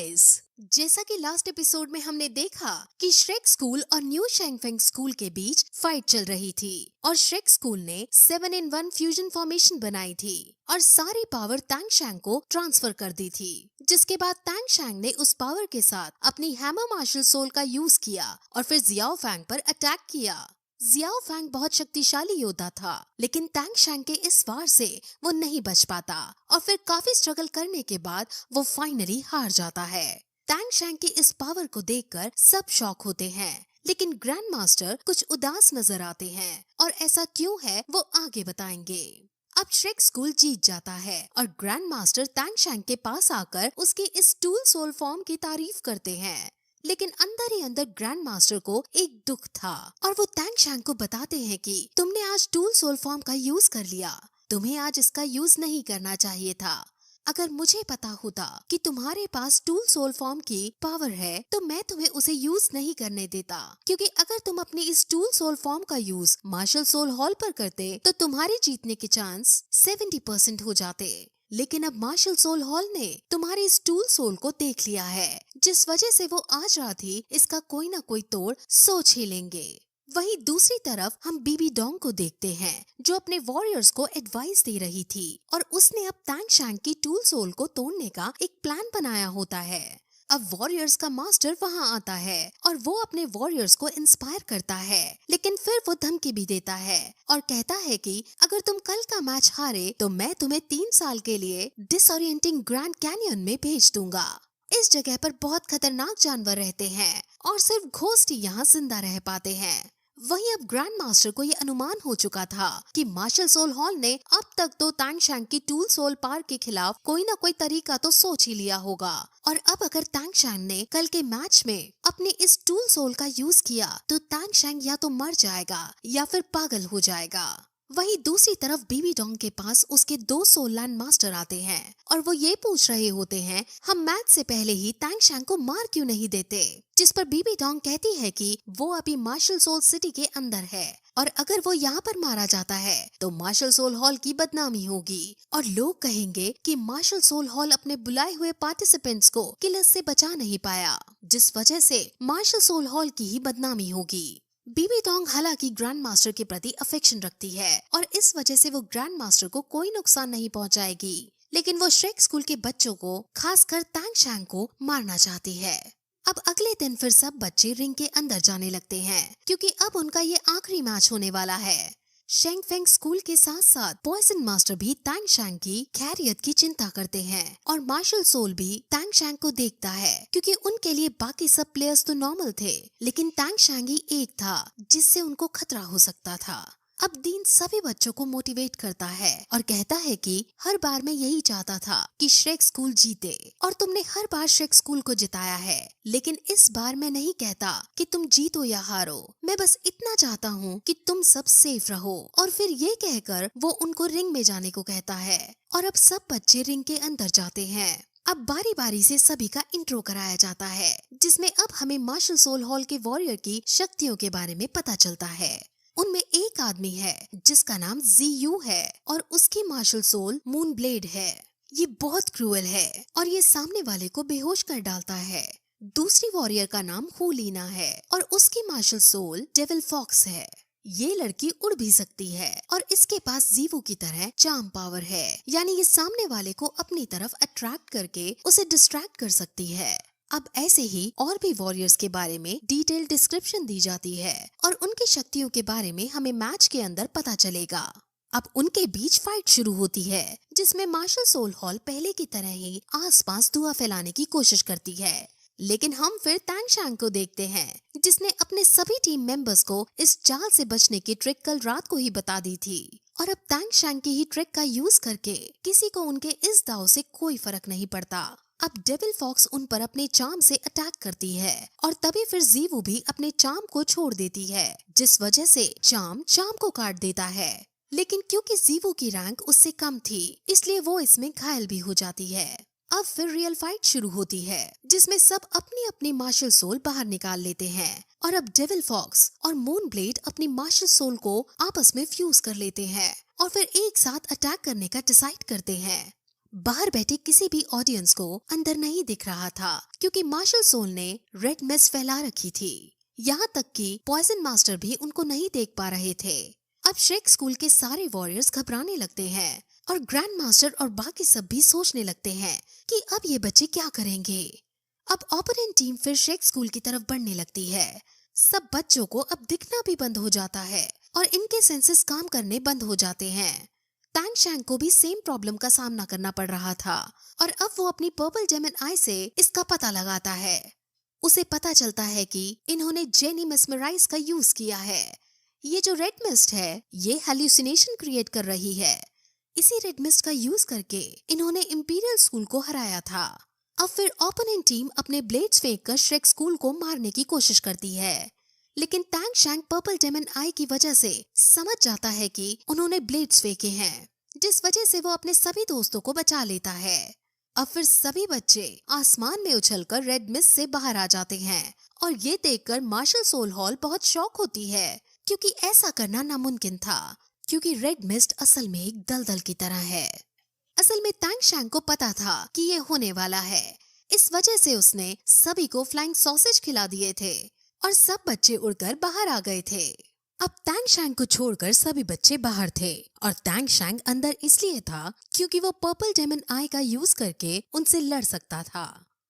Guys, जैसा कि last episode में हमने देखा कि श्रेक स्कूल और न्यू शैंगफेंग स्कूल के बीच फाइट चल रही थी और श्रेक स्कूल ने 7-in-1 फ्यूजन फॉर्मेशन बनाई थी और सारी पावर तांग शैंग को ट्रांसफर कर दी थी, जिसके बाद तांग शैंग ने उस पावर के साथ अपनी हैमर मार्शल सोल का यूज किया और फिर जियाओ फैंग पर अटैक किया। जियाओ फैंग बहुत शक्तिशाली योद्धा था, लेकिन तांग शैंग के इस वार से वो नहीं बच पाता और फिर काफी स्ट्रगल करने के बाद वो फाइनली हार जाता है। तांग शैंग की इस पावर को देखकर सब शॉक होते हैं, लेकिन ग्रैंड मास्टर कुछ उदास नजर आते हैं और ऐसा क्यों है वो आगे बताएंगे। अब श्रेक स्कूल जीत जाता है और ग्रैंड मास्टर तांग शैंग के पास आकर उसके इस टूल सोल फॉर्म की तारीफ करते हैं, लेकिन अंदर ही अंदर ग्रैंड मास्टर को एक दुख था और वो तांग शैंग को बताते हैं कि तुमने आज टूल सोल फॉर्म का यूज कर लिया, तुम्हें आज इसका यूज नहीं करना चाहिए था। अगर मुझे पता होता कि तुम्हारे पास टूल सोल फॉर्म की पावर है तो मैं तुम्हें उसे यूज नहीं करने देता, क्योंकि अगर तुम अपने इस टूल सोल फॉर्म का यूज मार्शल सोल हॉल पर करते तो तुम्हारे जीतने के चांस 70% हो जाते। लेकिन अब मार्शल सोल हॉल ने तुम्हारे इस टूल सोल को देख लिया है, जिस वजह से वो आज रात ही इसका कोई ना कोई तोड़ सोच ही लेंगे। वहीं दूसरी तरफ हम बीबी डोंग को देखते हैं, जो अपने वॉरियर्स को एडवाइस दे रही थी और उसने अब तांग शैंग की टूल सोल को तोड़ने का एक प्लान बनाया होता है। अब वॉरियर्स का मास्टर वहां आता है और वो अपने वॉरियर्स को इंस्पायर करता है, लेकिन फिर वो धमकी भी देता है और कहता है कि अगर तुम कल का मैच हारे तो मैं तुम्हें 3 साल के लिए डिसओरिएंटिंग ग्रैंड कैनियन में भेज दूंगा। इस जगह पर बहुत खतरनाक जानवर रहते हैं और सिर्फ घोस्ट ही यहाँ जिंदा रह पाते हैं। वहीं अब ग्रैंड मास्टर को ये अनुमान हो चुका था कि मार्शल सोल हॉल ने अब तक तो तांग शैंग की टूल सोल पावर के खिलाफ कोई ना कोई तरीका तो सोच ही लिया होगा, और अब अगर तांग शैंग ने कल के मैच में अपने इस टूल सोल का यूज किया तो तांग शैंग या तो मर जाएगा या फिर पागल हो जाएगा। वहीं दूसरी तरफ बीबी डोंग के पास उसके 2 सोल लैंड मास्टर आते हैं और वो ये पूछ रहे होते हैं हम मैच से पहले ही तांग शैंग को मार क्यों नहीं देते, जिस पर बीबी डोंग कहती है कि वो अभी मार्शल सोल सिटी के अंदर है और अगर वो यहाँ पर मारा जाता है तो मार्शल सोल हॉल की बदनामी होगी और लोग कहेंगे कि मार्शल सोल हॉल अपने बुलाए हुए पार्टिसिपेंट्स को किलर्स से बचा नहीं पाया, जिस वजह से मार्शल सोल हॉल की ही बदनामी होगी। बीबी डोंग हालांकि ग्रैंड मास्टर के प्रति अफेक्शन रखती है और इस वजह से वो ग्रैंड मास्टर को कोई नुकसान नहीं पहुंचाएगी, लेकिन वो श्रेक स्कूल के बच्चों को, खासकर तांग शैंग को मारना चाहती है। अब अगले दिन फिर सब बच्चे रिंग के अंदर जाने लगते हैं, क्योंकि अब उनका ये आखिरी मैच होने वाला है। शैंगफेंग स्कूल के साथ साथ पॉइजन मास्टर भी तांग शैंग की खैरियत की चिंता करते हैं और मार्शल सोल भी तांग शैंग को देखता है, क्योंकि उनके लिए बाकी सब प्लेयर्स तो नॉर्मल थे, लेकिन तांग शैंग ही एक था जिससे उनको खतरा हो सकता था। अब डीन सभी बच्चों को मोटिवेट करता है और कहता है कि हर बार मैं यही चाहता था कि श्रेक स्कूल जीते और तुमने हर बार श्रेक स्कूल को जिताया है, लेकिन इस बार मैं नहीं कहता कि तुम जीतो या हारो, मैं बस इतना चाहता हूँ कि तुम सब सेफ रहो। और फिर ये कहकर वो उनको रिंग में जाने को कहता है और अब सब बच्चे रिंग के अंदर जाते हैं। अब बारी बारी से सभी का इंट्रो कराया जाता है, जिसमें अब हमें मार्शल सोल हॉल के वॉरियर की शक्तियों के बारे में पता चलता है। उनमें एक आदमी है जिसका नाम जीयू है और उसकी मार्शल सोल मून ब्लेड है। ये बहुत क्रूअल है और ये सामने वाले को बेहोश कर डालता है। दूसरी वॉरियर का नाम हुलीना है और उसकी मार्शल सोल डेविल फॉक्स है। ये लड़की उड़ भी सकती है और इसके पास जीवू की तरह चार्म पावर है, यानी ये सामने वाले को अपनी तरफ अट्रैक्ट करके उसे डिस्ट्रैक्ट कर सकती है। अब ऐसे ही और भी वॉरियर्स के बारे में डिटेल डिस्क्रिप्शन दी जाती है और उनकी शक्तियों के बारे में हमें मैच के अंदर पता चलेगा। अब उनके बीच फाइट शुरू होती है, जिसमें मार्शल सोल हॉल पहले की तरह ही आसपास धुआं फैलाने की कोशिश करती है, लेकिन हम फिर तांग शैंग को देखते हैं, जिसने अपने सभी टीम मेंबर्स को इस चाल से बचने की ट्रिक कल रात को ही बता दी थी और अब तांग शैंग की ही ट्रिक का यूज करके किसी को उनके इस दाव से कोई फर्क नहीं पड़ता। अब डेविल फॉक्स उन पर अपने चार्म से अटैक करती है और तभी फिर जीवू भी अपने चार्म को छोड़ देती है, जिस वजह से चार्म को काट देता है, लेकिन क्योंकि जीवू की रैंक उससे कम थी इसलिए वो इसमें घायल भी हो जाती है। अब फिर रियल फाइट शुरू होती है, जिसमें सब अपनी अपनी मार्शल सोल बाहर निकाल लेते हैं और अब डेविल फॉक्स और मून ब्लेड अपनी मार्शल सोल को आपस में फ्यूज कर लेते हैं और फिर एक साथ अटैक करने का डिसाइड करते हैं। बाहर बैठे किसी भी ऑडियंस को अंदर नहीं दिख रहा था क्योंकि मार्शल सोल ने रेड मिस्ट फैला रखी थी। यहाँ तक कि पॉइजन मास्टर भी उनको नहीं देख पा रहे थे। अब श्रेक स्कूल के सारे वॉरियर्स घबराने लगते हैं और ग्रैंड मास्टर और बाकी सब भी सोचने लगते हैं कि अब ये बच्चे क्या करेंगे। अब ओपोनेंट टीम फिर श्रेक स्कूल की तरफ बढ़ने लगती है। सब बच्चों को अब दिखना भी बंद हो जाता है और इनके सेंसेस काम करने बंद हो जाते हैं। टैंग शैंग को भी सेम प्रॉब्लम का सामना करना पड़ रहा था और अब वो अपनी पर्पल डेमन आई से इसका पता लगाता है। उसे पता चलता है कि इन्होंने जेनी मेस्मराइज का यूज किया है। ये जो रेड मिस्ट है ये हेल्यूसिनेशन क्रिएट कर रही है। इसी रेड मिस्ट का यूज करके इन्होंने इंपीरियल स्कूल को हराया था। अब फिर ओपोनेंट टीम अपने ब्लेड्स फेंक कर श्रेक स्कूल को मारने की कोशिश करती है, लेकिन टैंग शैंग पर्पल डेमन आई की वजह से समझ जाता है कि उन्होंने ब्लेड्स फेंके हैं, जिस वजह से वो अपने सभी दोस्तों को बचा लेता है। अब फिर सभी बच्चे आसमान में उछलकर रेड मिस्ट से बाहर आ जाते हैं और ये देखकर मार्शल सोल हॉल बहुत शॉक होती है क्योंकि ऐसा करना नामुमकिन था, क्योंकि रेड मिस्ट असल में एक दलदल की तरह है। असल में टैंग शैंग को पता था कि ये होने वाला है, इस वजह से उसने सभी को फ्लाइंग सॉसेज खिला दिए थे और सब बच्चे उड़कर बाहर आ गए थे। अब टैंग शैंग को छोड़कर सभी बच्चे बाहर थे और टैंग शैंग अंदर इसलिए था क्योंकि वो पर्पल डेमन आई का यूज करके उनसे लड़ सकता था।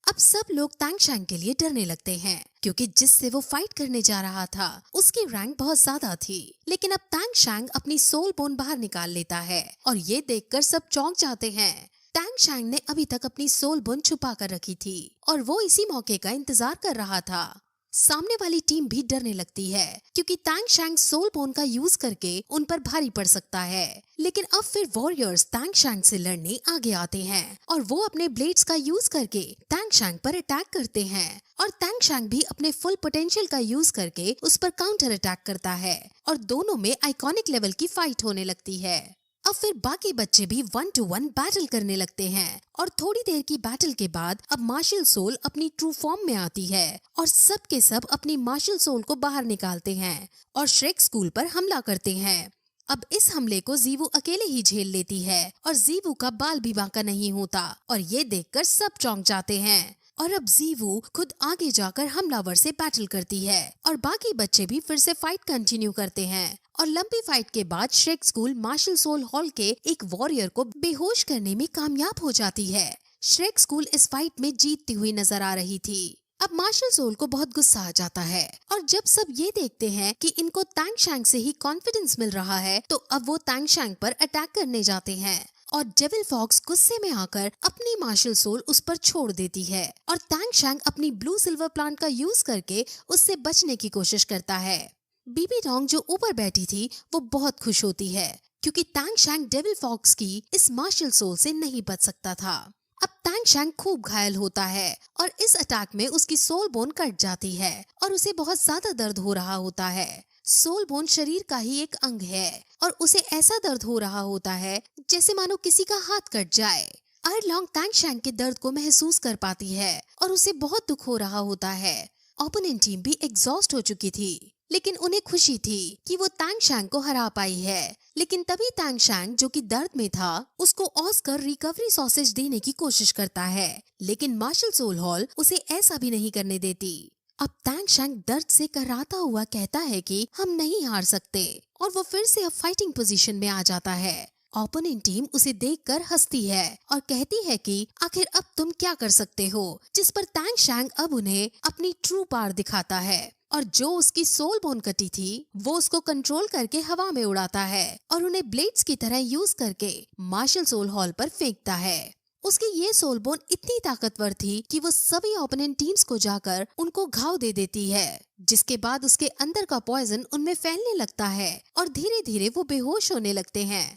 अब सब लोग टैंग शैंग के लिए डरने लगते हैं क्योंकि जिससे वो फाइट करने जा रहा था उसकी रैंक बहुत ज्यादा थी। लेकिन अब टैंग शैंग अपनी सोल बोन बाहर निकाल लेता है और ये देखकर सब चौंक जाते हैं। टैंग शैंग ने अभी तक अपनी सोल बोन छुपा कर रखी थी और वो इसी मौके का इंतजार कर रहा था। सामने वाली टीम भी डरने लगती है क्योंकि टैंग शैंग सोल बोन का यूज करके उन पर भारी पड़ सकता है। लेकिन अब फिर वॉरियर्स टैंग शैंग से लड़ने आगे आते हैं और वो अपने ब्लेड्स का यूज करके टैंग शैंग पर अटैक करते हैं और टैंग शैंग भी अपने फुल पोटेंशियल का यूज करके उस पर काउंटर अटैक करता है और दोनों में आइकॉनिक लेवल की फाइट होने लगती है। अब फिर बाकी बच्चे भी 1 to 1 बैटल करने लगते हैं और थोड़ी देर की बैटल के बाद अब मार्शल सोल अपनी ट्रू फॉर्म में आती है और सब के सब अपनी मार्शल सोल को बाहर निकालते हैं और श्रेक स्कूल पर हमला करते हैं। अब इस हमले को जीवू अकेले ही झेल लेती है और जीवू का बाल भी बांका नहीं होता और ये देखकर सब चौंक जाते हैं। और अब जीवू खुद आगे जाकर हमलावर से बैटल करती है और बाकी बच्चे भी फिर से फाइट कंटिन्यू करते हैं और लंबी फाइट के बाद Shrek school martial soul hall के एक वॉरियर को बेहोश करने में कामयाब हो जाती है। श्रेक स्कूल इस फाइट में जीतती हुई नजर आ रही थी। अब मार्शल सोल को बहुत गुस्सा आ जाता है और जब सब ये देखते हैं कि इनको टैंग शैंग से ही कॉन्फिडेंस मिल रहा है तो अब वो टैंग शैंग पर अटैक करने जाते हैं और डेविल फॉक्स गुस्से में आकर अपनी मार्शल सोल उस पर छोड़ देती है और टैंग शैंग अपनी ब्लू सिल्वर प्लांट का यूज करके उससे बचने की कोशिश करता है। बीबी डोंग जो ऊपर बैठी थी वो बहुत खुश होती है क्योंकि टैंग शैंग डेविल फॉक्स की इस मार्शल सोल से नहीं बच सकता था। अब टैंग शैंग खूब घायल होता है और इस अटैक में उसकी सोल बोन कट जाती है और उसे बहुत ज्यादा दर्द हो रहा होता है। सोल बोन शरीर का ही एक अंग है और उसे ऐसा दर्द हो रहा होता है जैसे मानो किसी का हाथ कट जाए। अरलॉन्ग टैंग शैंग के दर्द को महसूस कर पाती है और उसे बहुत दुख हो रहा होता है। ओपोनेंट टीम भी एग्जॉस्ट हो चुकी थी लेकिन उन्हें खुशी थी कि वो टैंग शैंग को हरा पाई है। लेकिन तभी टैंग शैंग जो कि दर्द में था उसको ऑस्कर रिकवरी सॉसेज देने की कोशिश करता है, लेकिन मार्शल सोल हॉल उसे ऐसा भी नहीं करने देती। अब टैंग शैंग दर्द से कराहता हुआ कहता है कि हम नहीं हार सकते और वो फिर से अब फाइटिंग पोजीशन में आ जाता है। ओपोनेंट टीम उसे देखकर हंसती है और कहती है कि आखिर अब तुम क्या कर सकते हो, जिस पर टैंग शैंग अब उन्हें अपनी ट्रू पावर दिखाता है और जो उसकी सोल बोन कटी थी वो उसको कंट्रोल करके हवा में उड़ाता है और उन्हें ब्लेड्स की तरह यूज करके मार्शल सोल हॉल पर फेंकता है। उसकी ये सोल बोन इतनी ताकतवर थी कि वो सभी ओपोनेंट टीम्स को जाकर उनको घाव दे देती है, जिसके बाद उसके अंदर का पॉइजन उनमें फैलने लगता है और धीरे धीरे वो बेहोश होने लगते हैं।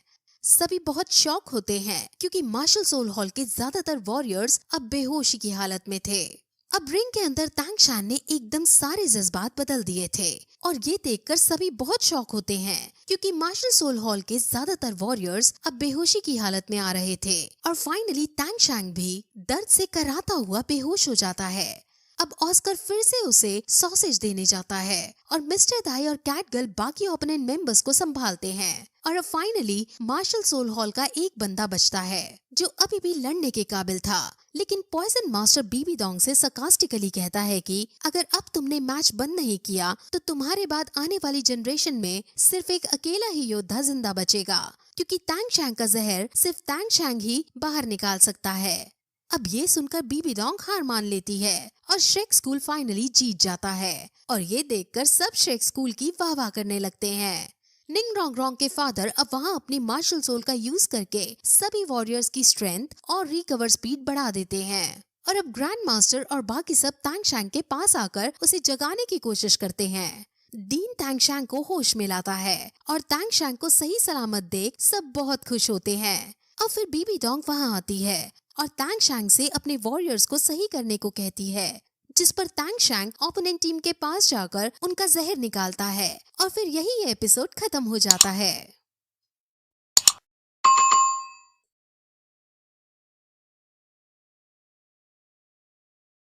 सभी बहुत शॉक होते हैं क्योंकि मार्शल सोल हॉल के ज्यादातर वॉरियर्स अब बेहोशी की हालत में थे। अब रिंग के अंदर टैंग शैंग ने एकदम सारे जज्बात बदल दिए थे और ये देखकर सभी बहुत शॉक होते हैं क्योंकि मार्शल सोल हॉल के ज्यादातर वॉरियर्स अब बेहोशी की हालत में आ रहे थे और फाइनली टैंग शैंग भी दर्द से कराहता हुआ बेहोश हो जाता है। अब ऑस्कर फिर से उसे सॉसेज देने जाता है और मिस्टर दाई और कैट गर्ल बाकी ओपोनेंट मेंबर्स को संभालते हैं। और अब फाइनली मार्शल सोल हॉल का एक बंदा बचता है जो अभी भी लड़ने के काबिल था, लेकिन पॉइजन मास्टर बीबी डोंग से सरकास्टिकली कहता है कि अगर अब तुमने मैच बंद नहीं किया तो तुम्हारे बाद आने वाली जनरेशन में सिर्फ एक अकेला ही योद्धा जिंदा बचेगा, क्योंकि तैंग शैंग का जहर सिर्फ तैंग शैंग ही बाहर निकाल सकता है। अब ये सुनकर बीबी डोंग हार मान लेती है और श्रेक स्कूल फाइनली जीत जाता है और ये देखकर सब श्रेक स्कूल की वाह वाह करने लगते हैं। निंग रोंग रोंग के फादर अब वहाँ अपनी मार्शल सोल का यूज करके सभी वॉरियर्स की स्ट्रेंथ और रिकवर स्पीड बढ़ा देते हैं और अब ग्रैंड मास्टर और बाकी सब तैंग शैंग के पास आकर उसे जगाने की कोशिश करते हैं। डीन तैंग शैंग को होश में लाता है और तैंग शैंग को सही सलामत देख सब बहुत खुश होते हैं। अब फिर बीबी डोंग वहाँ आती है और तैंग शैंग से अपने वॉरियर्स को सही करने को कहती है, जिस पर तैंग शैंग ओपोनेंट टीम के पास जाकर उनका जहर निकालता है और फिर यही एपिसोड खत्म हो जाता है।